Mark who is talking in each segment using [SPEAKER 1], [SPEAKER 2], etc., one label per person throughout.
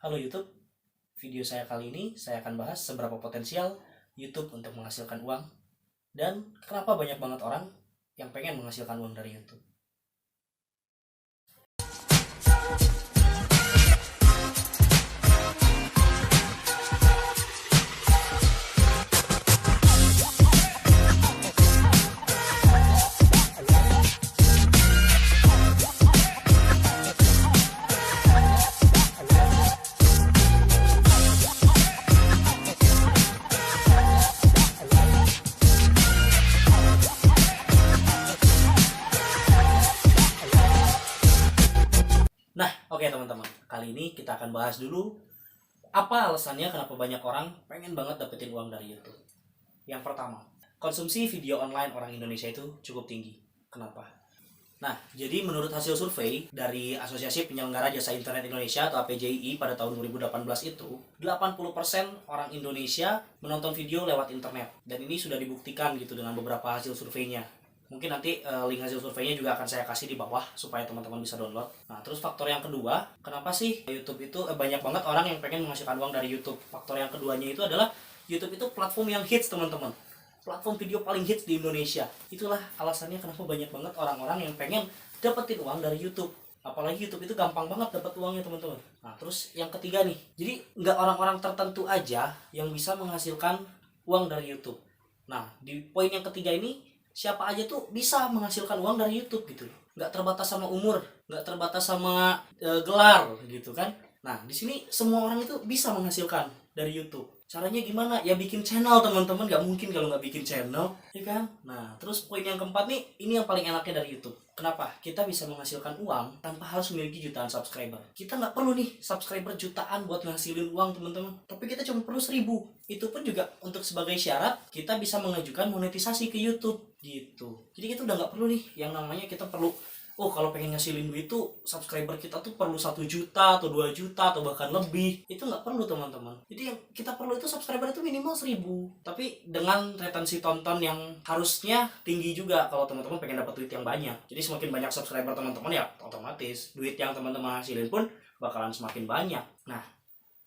[SPEAKER 1] Halo YouTube, video saya kali ini saya akan bahas seberapa potensial YouTube untuk menghasilkan uang dan kenapa banyak banget orang yang pengen menghasilkan uang dari YouTube. Nah, oke teman-teman, kali ini kita akan bahas dulu apa alasannya kenapa banyak orang pengen banget dapetin uang dari YouTube. Yang pertama, konsumsi video online orang Indonesia itu cukup tinggi. Kenapa? Nah, jadi menurut hasil survei dari Asosiasi Penyelenggara Jasa Internet Indonesia atau APJI pada tahun 2018 itu, 80% orang Indonesia menonton video lewat internet. Dan ini sudah dibuktikan gitu dengan beberapa hasil surveinya. Mungkin nanti link hasil surveinya juga akan saya kasih di bawah supaya teman-teman bisa download. Nah, terus faktor yang kedua, kenapa sih YouTube itu banyak banget orang yang pengen menghasilkan uang dari YouTube? Faktor yang keduanya itu adalah YouTube itu platform yang hits, teman-teman. Platform video paling hits di Indonesia. Itulah alasannya kenapa banyak banget orang-orang yang pengen dapetin uang dari YouTube. Apalagi YouTube itu gampang banget dapat uangnya, teman-teman. Nah, terus yang ketiga nih, jadi nggak orang-orang tertentu aja yang bisa menghasilkan uang dari YouTube. Nah, di poin yang ketiga ini, siapa aja tuh bisa menghasilkan uang dari YouTube gitu. Nggak terbatas sama umur, nggak terbatas sama gelar gitu kan. Nah, di sini semua orang itu bisa menghasilkan dari YouTube. Caranya gimana? Ya bikin channel, teman-teman. Nggak mungkin kalau nggak bikin channel, ya kan? Nah, terus poin yang keempat nih, ini yang paling enaknya dari YouTube. Kenapa? Kita bisa menghasilkan uang tanpa harus memiliki jutaan subscriber. Kita nggak perlu nih subscriber jutaan buat ngasilin uang, teman-teman. Tapi kita cuma perlu 1.000. Itu pun juga untuk sebagai syarat kita bisa mengajukan monetisasi ke YouTube gitu. Jadi kita udah nggak perlu nih yang namanya kita perlu, oh kalau pengen ngasilin duit tuh subscriber kita tuh perlu 1 juta atau 2 juta atau bahkan lebih. Itu nggak perlu, teman-teman. Jadi yang kita perlu itu subscriber itu minimal 1.000. Tapi dengan retensi tonton yang harusnya tinggi juga kalau teman-teman pengen dapat duit yang banyak. Jadi semakin banyak subscriber teman-teman ya otomatis duit yang teman-teman hasilin pun bakalan semakin banyak. Nah,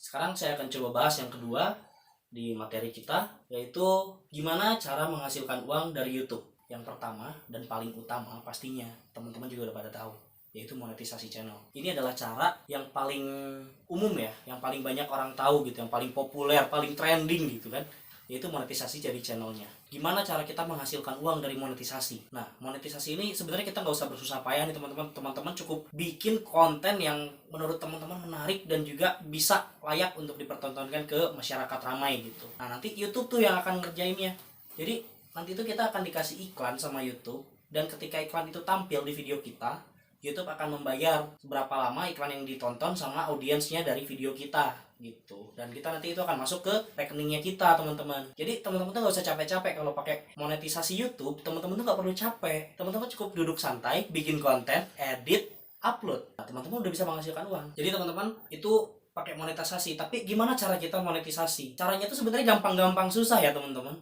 [SPEAKER 1] sekarang saya akan coba bahas yang kedua di materi kita, yaitu gimana cara menghasilkan uang dari YouTube. Yang pertama dan paling utama pastinya teman-teman juga udah pada tahu, yaitu monetisasi channel. Ini adalah cara yang paling umum ya, yang paling banyak orang tahu gitu, yang paling populer, paling trending gitu kan, yaitu monetisasi dari channelnya. Gimana cara kita menghasilkan uang dari monetisasi? Nah, monetisasi ini sebenarnya kita nggak usah bersusah payah nih teman-teman. Teman-teman cukup bikin konten yang menurut teman-teman menarik dan juga bisa layak untuk dipertontonkan ke masyarakat ramai gitu. Nah, nanti YouTube tuh yang akan ngerjainnya. Jadi nanti itu kita akan dikasih iklan sama YouTube, dan ketika iklan itu tampil di video kita, YouTube akan membayar berapa lama iklan yang ditonton sama audiensnya dari video kita gitu. Dan kita nanti itu akan masuk ke rekeningnya kita, teman-teman. Jadi teman-teman tuh nggak usah capek-capek kalau pakai monetisasi YouTube. Teman-teman tuh nggak perlu capek. Teman-teman cukup duduk santai, bikin konten, edit, upload. Nah, teman-teman udah bisa menghasilkan uang. Jadi teman-teman itu pakai monetisasi. Tapi gimana cara kita monetisasi? Caranya tuh sebenarnya gampang-gampang susah ya, teman-teman.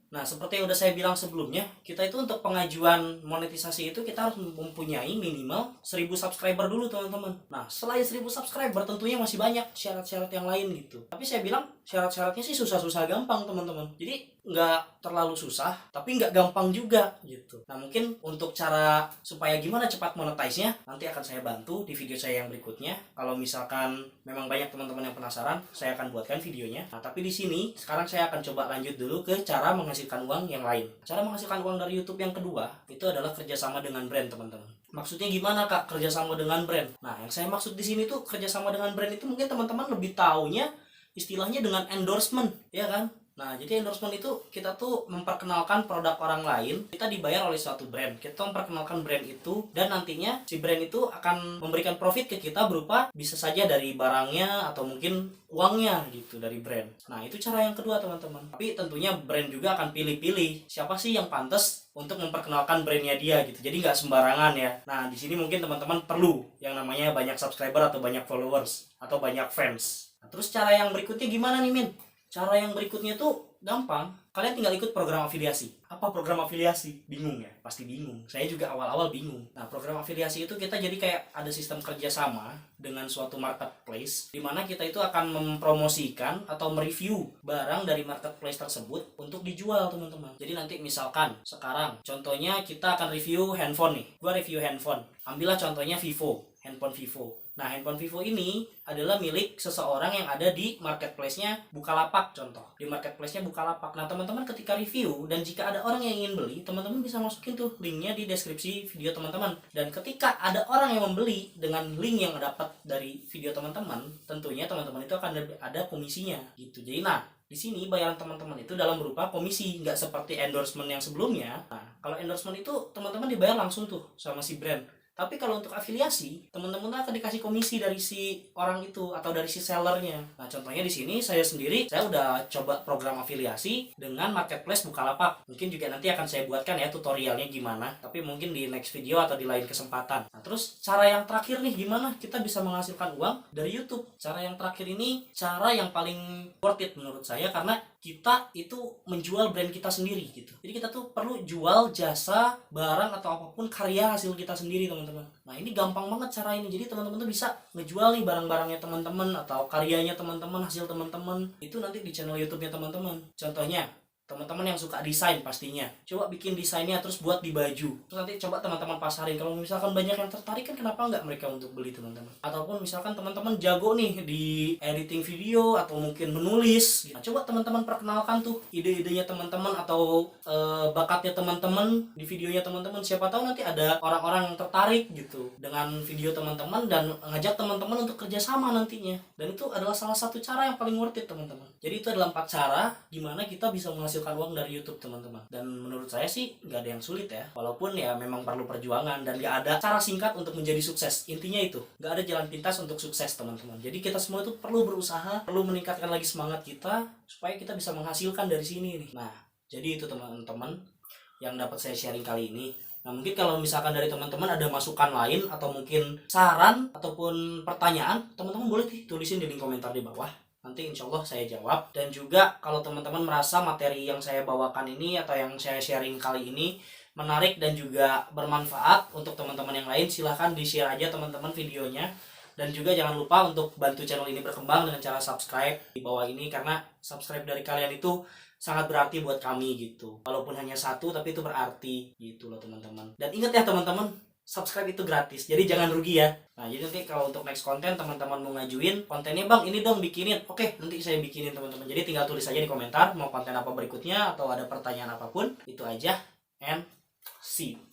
[SPEAKER 1] Nah, seperti yang udah saya bilang sebelumnya, kita itu untuk pengajuan monetisasi itu kita harus mempunyai minimal 1.000 subscriber dulu, teman-teman. Nah, selain 1.000 subscriber tentunya masih banyak syarat-syarat yang lain gitu. Tapi saya bilang syarat-syaratnya sih susah-susah gampang, teman-teman. Jadi nggak terlalu susah, tapi nggak gampang juga gitu. Nah, mungkin untuk cara supaya gimana cepat monetize-nya, nanti akan saya bantu di video saya yang berikutnya. Kalau misalkan memang banyak teman-teman yang penasaran, saya akan buatkan videonya. Nah, tapi di sini sekarang saya akan coba lanjut dulu ke cara menghasilkan uang yang lain. Cara menghasilkan uang dari YouTube yang kedua, itu adalah kerjasama dengan brand, teman-teman. Maksudnya gimana, Kak, kerjasama dengan brand? Nah, yang saya maksud di sini tuh kerjasama dengan brand itu mungkin teman-teman lebih taunya istilahnya dengan endorsement, ya kan? Nah, jadi endorsement itu kita tuh memperkenalkan produk orang lain, kita dibayar oleh suatu brand. Kita memperkenalkan brand itu, dan nantinya si brand itu akan memberikan profit ke kita berupa bisa saja dari barangnya atau mungkin uangnya gitu dari brand. Nah, itu cara yang kedua, teman-teman. Tapi tentunya brand juga akan pilih-pilih siapa sih yang pantas untuk memperkenalkan brandnya dia gitu. Jadi nggak sembarangan ya. Nah, di sini mungkin teman-teman perlu yang namanya banyak subscriber atau banyak followers atau banyak fans. Nah, terus cara yang berikutnya gimana nih, Min? Cara yang berikutnya tuh gampang. Kalian tinggal ikut program afiliasi. Apa program afiliasi? Bingung ya? Pasti bingung. Saya juga awal-awal bingung. Nah, program afiliasi itu kita jadi kayak ada sistem kerjasama dengan suatu marketplace, di mana kita itu akan mempromosikan atau mereview barang dari marketplace tersebut untuk dijual, teman-teman. Jadi nanti misalkan sekarang, contohnya kita akan review handphone nih. Gua review handphone. Ambillah contohnya Vivo, handphone Vivo. Nah, handphone Vivo ini adalah milik seseorang yang ada di marketplace-nya Bukalapak, contoh. Di marketplace-nya Bukalapak. Nah, teman-teman ketika review dan jika ada orang yang ingin beli, teman-teman bisa masukin tuh linknya di deskripsi video teman-teman. Dan ketika ada orang yang membeli dengan link yang dapat dari video teman-teman, tentunya teman-teman itu akan ada komisinya gitu. Jadi nah, di sini bayaran teman-teman itu dalam berupa komisi, nggak seperti endorsement yang sebelumnya. Nah, kalau endorsement itu teman-teman dibayar langsung tuh sama si brand. Tapi kalau untuk afiliasi, teman-teman akan dikasih komisi dari si orang itu atau dari si sellernya. Nah, contohnya di sini saya sendiri, saya udah coba program afiliasi dengan marketplace Bukalapak. Mungkin juga nanti akan saya buatkan ya tutorialnya gimana, tapi mungkin di next video atau di lain kesempatan. Nah, terus cara yang terakhir nih, gimana kita bisa menghasilkan uang dari YouTube? Cara yang terakhir ini cara yang paling worth it menurut saya, karena kita itu menjual brand kita sendiri gitu. Jadi kita tuh perlu jual jasa, barang atau apapun karya hasil kita sendiri, teman-teman. Nah, ini gampang banget cara ini. Jadi teman-teman tuh bisa ngejual nih barang-barangnya teman-teman atau karyanya teman-teman, hasil teman-teman itu nanti di channel YouTube-nya teman-teman. Contohnya, teman-teman yang suka desain pastinya, coba bikin desainnya terus buat di baju, terus nanti coba teman-teman pasarin. Kalau misalkan banyak yang tertarik, kan kenapa nggak mereka untuk beli, teman-teman? Ataupun misalkan teman-teman jago nih di editing video atau mungkin menulis, nah, coba teman-teman perkenalkan tuh ide-idenya teman-teman atau bakatnya teman-teman di videonya teman-teman. Siapa tahu nanti ada orang-orang yang tertarik gitu dengan video teman-teman dan ngajak teman-teman untuk kerjasama nantinya. Dan itu adalah salah satu cara yang paling worth it, teman-teman. Jadi itu adalah 4 cara gimana kita bisa menghasilkan uang dari YouTube, teman-teman. Dan menurut saya sih nggak ada yang sulit ya, walaupun ya memang perlu perjuangan dan nggak ada cara singkat untuk menjadi sukses. Intinya itu nggak ada jalan pintas untuk sukses, teman-teman. Jadi kita semua itu perlu berusaha, perlu meningkatkan lagi semangat kita supaya kita bisa menghasilkan dari sini nih. Nah, jadi itu teman-teman yang dapat saya sharing kali ini. Nah, mungkin kalau misalkan dari teman-teman ada masukan lain atau mungkin saran ataupun pertanyaan, teman-teman boleh tulisin di link komentar di bawah. Nanti insya Allah saya jawab. Dan juga kalau teman-teman merasa materi yang saya bawakan ini atau yang saya sharing kali ini menarik dan juga bermanfaat untuk teman-teman yang lain, silahkan di-share aja teman-teman videonya. Dan juga jangan lupa untuk bantu channel ini berkembang dengan cara subscribe di bawah ini, karena subscribe dari kalian itu sangat berarti buat kami gitu. Walaupun hanya 1, tapi itu berarti gitu loh, teman-teman. Dan ingat ya teman-teman, subscribe itu gratis, jadi jangan rugi ya. Nah, jadi nanti kalau untuk next konten teman-teman mau ngajuin kontennya, bang ini dong bikinin, oke nanti saya bikinin, teman-teman. Jadi tinggal tulis aja di komentar mau konten apa berikutnya atau ada pertanyaan apapun. Itu aja, and see you.